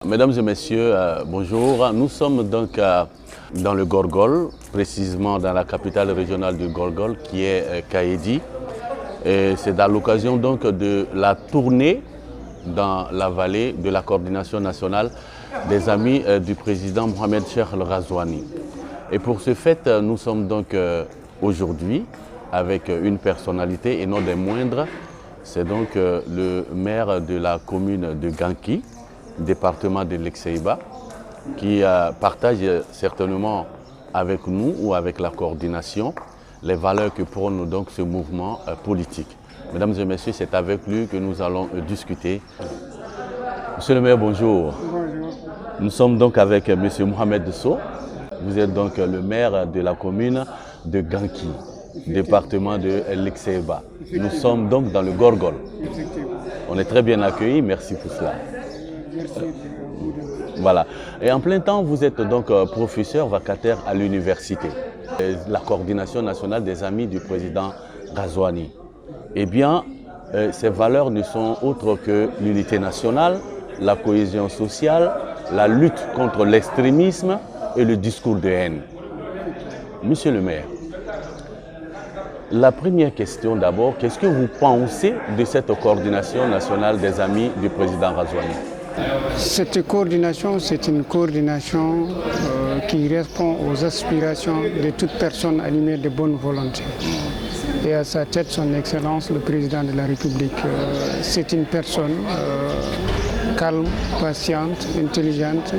Mesdames et messieurs, bonjour. Nous sommes donc dans le Gorgol, précisément dans la capitale régionale du Gorgol qui est Kaédi. Et c'est à l'occasion donc de la tournée dans la vallée de la coordination nationale des amis du président Mohamed Cheikh El Ghazouani. Et pour ce fait, nous sommes donc aujourd'hui avec une personnalité et non des moindres. C'est donc le maire de la commune de Ganki, département de l'Exeïba, qui partage certainement avec nous ou avec la coordination les valeurs que prône donc ce mouvement politique. Mesdames et messieurs, c'est avec lui que nous allons discuter. Monsieur le maire, bonjour. Bonjour. Nous sommes donc avec monsieur Mohamed Sow. Vous êtes donc le maire de la commune de Ganki, département de l'Exeïba. Nous sommes donc dans le Gorgol. On est très bien accueillis, merci pour cela. Voilà. Et en plein temps, vous êtes donc professeur vacataire à l'université, la coordination nationale des amis du président Ghazouani. Eh bien, ces valeurs ne sont autres que l'unité nationale, la cohésion sociale, la lutte contre l'extrémisme et le discours de haine. Monsieur le maire, la première question d'abord, qu'est-ce que vous pensez de cette coordination nationale des amis du président Ghazouani? Cette coordination, c'est une coordination qui répond aux aspirations de toute personne animée de bonne volonté. Et à sa tête, son Excellence, le président de la République. C'est une personne calme, patiente, intelligente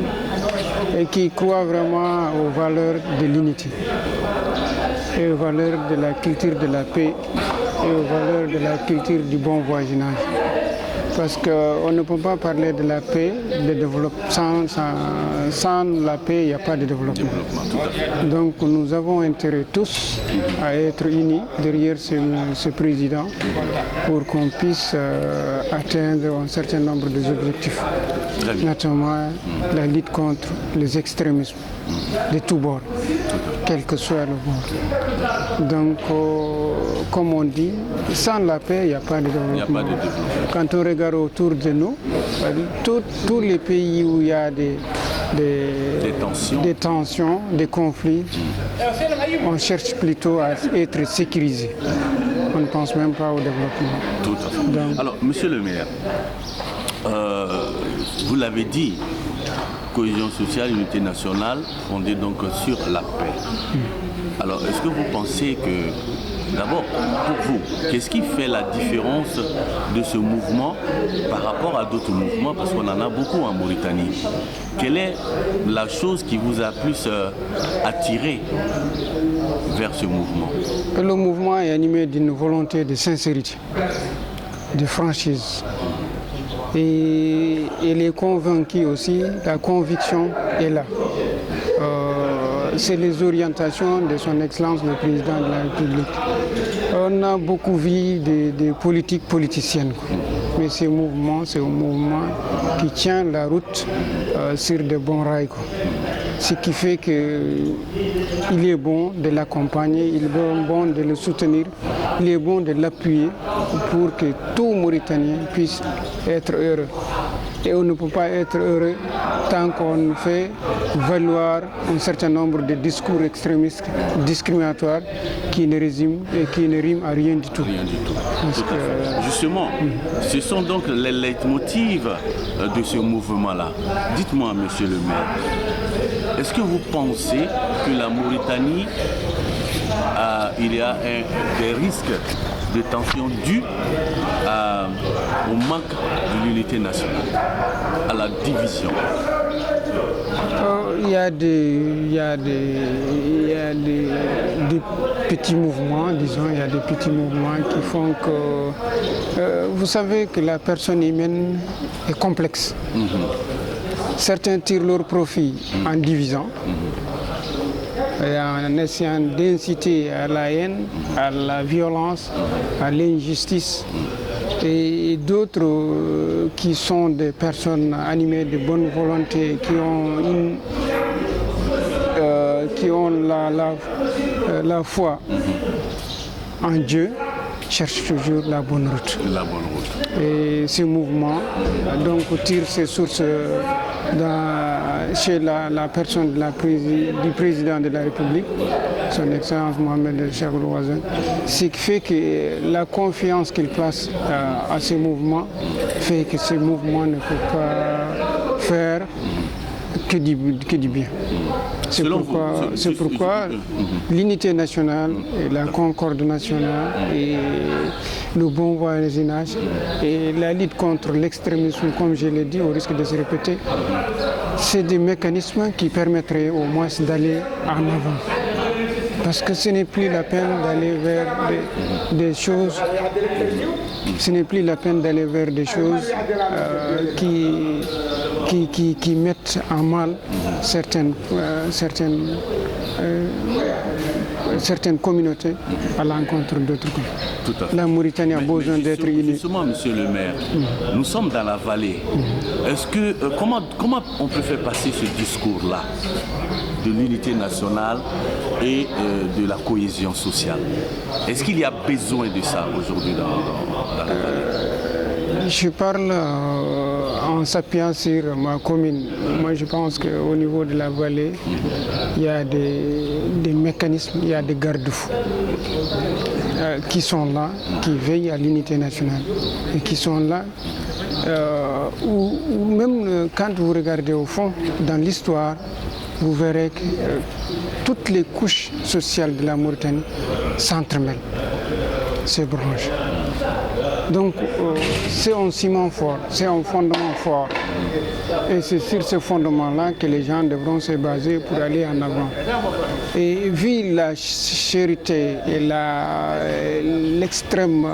et qui croit vraiment aux valeurs de l'unité et aux valeurs de la culture de la paix et aux valeurs de la culture du bon voisinage. Parce qu'on ne peut pas parler de la paix, de développement. Sans la paix, il n'y a pas de développement. Donc nous avons intérêt tous à être unis derrière ce président pour qu'on puisse atteindre un certain nombre d'objectifs, notamment la lutte contre les extrémismes de tous bords, quel que soit le bord. Donc, comme on dit, sans la paix, il n'y a pas de développement. Quand on regarde autour de nous, tous les pays où il y a des tensions, des conflits, on cherche plutôt à être sécurisé. On ne pense même pas au développement. Tout à fait. Donc, alors, monsieur le maire, vous l'avez dit, cohésion sociale, unité nationale, fondée donc sur la paix. Alors, est-ce que vous pensez que, d'abord, pour vous, qu'est-ce qui fait la différence de ce mouvement par rapport à d'autres mouvements? Parce qu'on en a beaucoup en Mauritanie. Quelle est la chose qui vous a plus attiré vers ce mouvement? Le mouvement est animé d'une volonté de sincérité, de franchise. Et il est convaincu aussi, la conviction est là. C'est les orientations de son Excellence le Président de la République. On a beaucoup vu des politiques politiciennes, mais ce mouvement, c'est un mouvement qui tient la route sur de bons rails. Ce qui fait qu'il est bon de l'accompagner, il est bon de le soutenir, il est bon de l'appuyer pour que tout Mauritanien puisse être heureux. Et on ne peut pas être heureux tant qu'on fait valoir un certain nombre de discours extrémistes, discriminatoires, qui ne riment à rien du tout. Rien du tout. Justement, ce sont donc les leitmotivs de ce mouvement-là. Dites-moi, monsieur le maire, est-ce que vous pensez que la Mauritanie, il y a des risques de tension dus au manque de l'unité nationale, à la division? Il y a des petits mouvements, disons, il y a des petits mouvements qui font que... vous savez que la personne humaine est complexe. Certains tirent leur profit en divisant, et en essayant d'inciter à la haine, à la violence, à l'injustice. Et d'autres qui sont des personnes animées de bonne volonté, qui ont la foi en Dieu, cherchent toujours la bonne route. La bonne route. Et ce mouvement donc tire ses sources chez la personne du président de la République, son Excellence Mohamed Cheikh Ould Ghazouani, ce qui fait que la confiance qu'il place à ces mouvements fait que ces mouvements ne peuvent pas faire que du bien. C'est pourquoi l'unité nationale et la concorde nationale et le bon voisinage et la lutte contre l'extrémisme, comme je l'ai dit, au risque de se répéter, c'est des mécanismes qui permettraient au moins d'aller en avant. Parce que ce n'est plus la peine d'aller vers des choses, qui mettent en mal certaines communautés à l'encontre d'autres. Tout à fait. La Mauritanie a besoin d'être unie. Justement, monsieur le maire, nous sommes dans la vallée. Est-ce que comment on peut faire passer ce discours-là de l'unité nationale et de la cohésion sociale? Est-ce qu'il y a besoin de ça aujourd'hui dans la vallée? Je parle en s'appuyant sur ma commune. Moi, je pense qu'au niveau de la vallée, il y a des mécanismes, il y a des garde-fous qui sont là, qui veillent à l'unité nationale et qui sont là. Ou même quand vous regardez au fond, dans l'histoire, vous verrez que toutes les couches sociales de la Mauritanie s'entremêlent, se branchent. Donc c'est un ciment fort, c'est un fondement fort. Et c'est sur ce fondement-là que les gens devront se baser pour aller en avant. Et vu la charité et l'extrême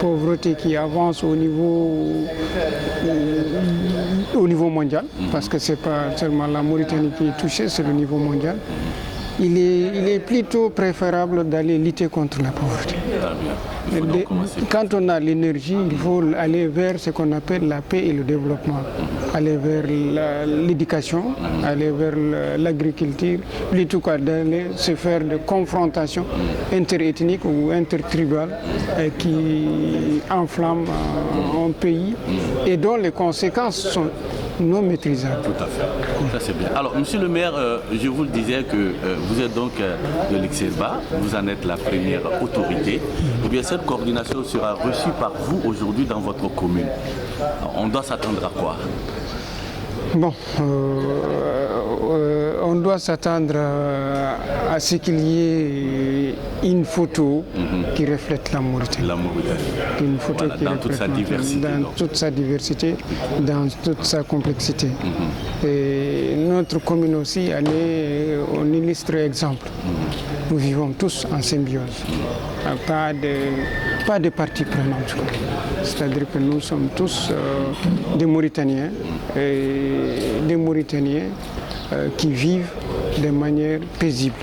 pauvreté qui avance au niveau mondial, parce que ce n'est pas seulement la Mauritanie qui est touchée, c'est le niveau mondial, il est plutôt préférable d'aller lutter contre la pauvreté. Quand on a l'énergie, il faut aller vers ce qu'on appelle la paix et le développement, aller vers l'éducation, aller vers l'agriculture, plutôt que d'aller se faire des confrontations interethniques ou intertribales qui enflamment un pays et dont les conséquences sont non maîtrisables. Tout à fait. Ça, c'est bien. Alors, monsieur le maire, je vous le disais que vous êtes donc de l'Excelba, vous en êtes la première autorité. Eh bien, cette coordination sera reçue par vous aujourd'hui dans votre commune. On doit s'attendre à quoi? Bon, on doit s'attendre à ce qu'il y ait une photo qui reflète la Mauritanie. La Mauritanie. Une photo voilà, qui dans reflète toute sa diversité. Dans toute sa diversité, dans toute sa complexité. Et notre commune aussi, elle est un illustre exemple. Nous vivons tous en symbiose. Pas de parties prenantes. C'est-à-dire que nous sommes tous des Mauritaniens. Des Mauritaniens qui vivent de manière paisible.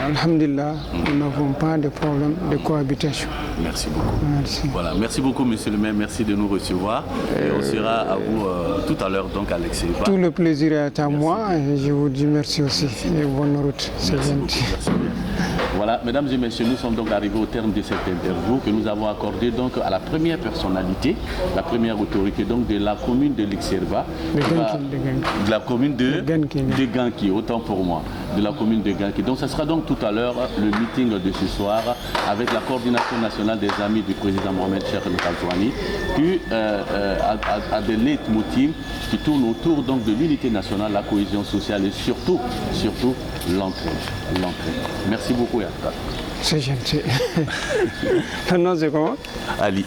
Alhamdulillah, nous n'avons pas de problème de cohabitation. Merci beaucoup. Merci. Voilà, merci beaucoup, monsieur le maire. Merci de nous recevoir. Et on sera à vous tout à l'heure, donc à l'Excelba. Tout le plaisir est à moi et je vous dis merci aussi. Et bonne route. C'est gentil. Voilà, mesdames et messieurs, nous sommes donc arrivés au terme de cette interview que nous avons accordée donc à la première personnalité, la première autorité donc de la commune de l'Excelba, de la commune de Ganki, autant pour moi, de la commune de Ganki. Donc ce sera donc tout à l'heure le meeting de ce soir avec la coordination nationale des amis du président Mohamed Cheikh Ould Ghazouani, qui a des leitmotifs qui tournent autour donc de l'unité nationale, la cohésion sociale et surtout l'entraide. Merci beaucoup. C'est gentil. Ton nom c'est comment? Ali.